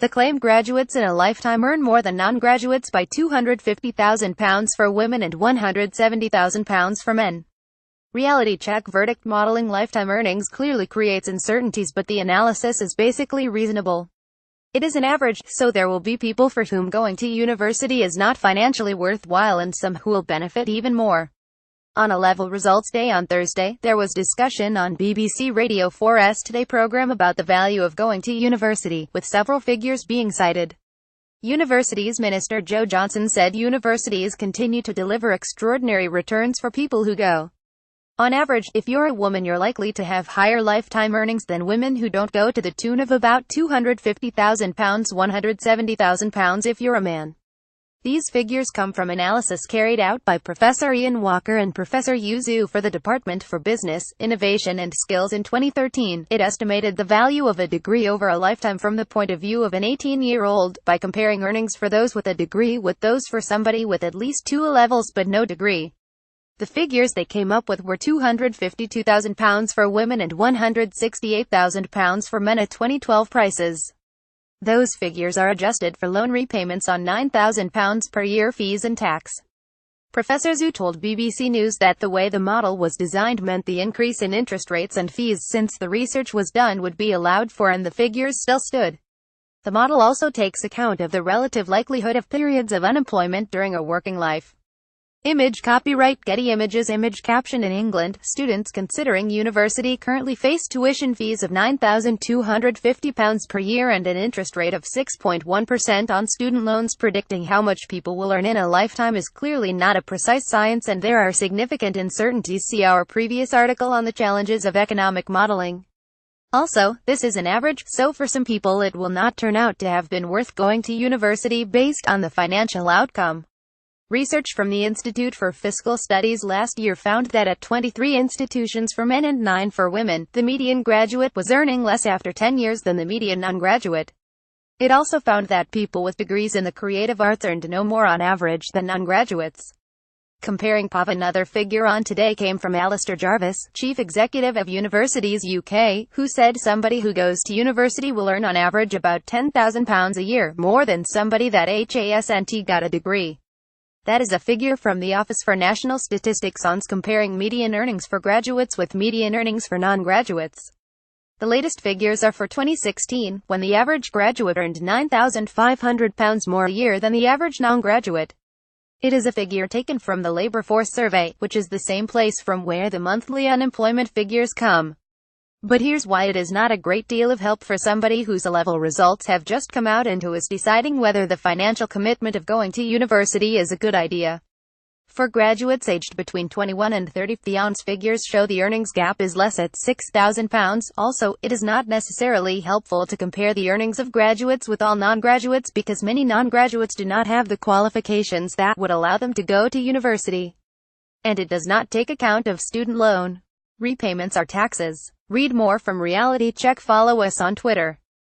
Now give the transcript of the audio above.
The claim graduates in a lifetime earn more than non-graduates by £250,000 for women and £170,000 for men. Reality check verdict modeling lifetime earnings clearly creates uncertainties, but the analysis is basically reasonable. It is an average, so there will be people for whom going to university is not financially worthwhile and some who will benefit even more. On A Level Results Day on Thursday, there was discussion on BBC Radio 4's Today programme about the value of going to university, with several figures being cited. Universities Minister Joe Johnson said universities continue to deliver extraordinary returns for people who go. On average, if you're a woman, you're likely to have higher lifetime earnings than women who don't go, to the tune of about £250,000, £170,000 if you're a man. These figures come from analysis carried out by Professor Ian Walker and Professor Yu Zhu for the Department for Business, Innovation and Skills in 2013. It estimated the value of a degree over a lifetime from the point of view of an 18-year-old, by comparing earnings for those with a degree with those for somebody with at least 2 A-levels but no degree. The figures they came up with were £252,000 for women and £168,000 for men at 2012 prices. Those figures are adjusted for loan repayments on £9,000 per year, fees and tax. Professor Zhu told BBC News that the way the model was designed meant the increase in interest rates and fees since the research was done would be allowed for, and the figures still stood. The model also takes account of the relative likelihood of periods of unemployment during a working life. Image copyright Getty Images. Image caption: in England, students considering university currently face tuition fees of £9,250 per year and an interest rate of 6.1% on student loans. Predicting how much people will earn in a lifetime is clearly not a precise science, and there are significant uncertainties. See our previous article on the challenges of economic modeling. Also, this is an average, so for some people it will not turn out to have been worth going to university based on the financial outcome. Research from the Institute for Fiscal Studies last year found that at 23 institutions for men and 9 for women, the median graduate was earning less after 10 years than the median non-graduate. It also found that people with degrees in the creative arts earned no more on average than non-graduates. Comparing POV. Another figure on Today came from Alistair Jarvis, Chief Executive of Universities UK, who said somebody who goes to university will earn on average about £10,000 a year, more than somebody that hasn't got a degree. That is a figure from the Office for National Statistics on comparing median earnings for graduates with median earnings for non-graduates. The latest figures are for 2016, when the average graduate earned £9,500 more a year than the average non-graduate. It is a figure taken from the Labour Force Survey, which is the same place from where the monthly unemployment figures come. But here's why it is not a great deal of help for somebody whose A-level results have just come out and who is deciding whether the financial commitment of going to university is a good idea. For graduates aged between 21 and 30, the ONS figures show the earnings gap is less at £6,000. Also, it is not necessarily helpful to compare the earnings of graduates with all non-graduates, because many non-graduates do not have the qualifications that would allow them to go to university. And it does not take account of student loan repayments or taxes. Read more from Reality Check. Follow us on Twitter.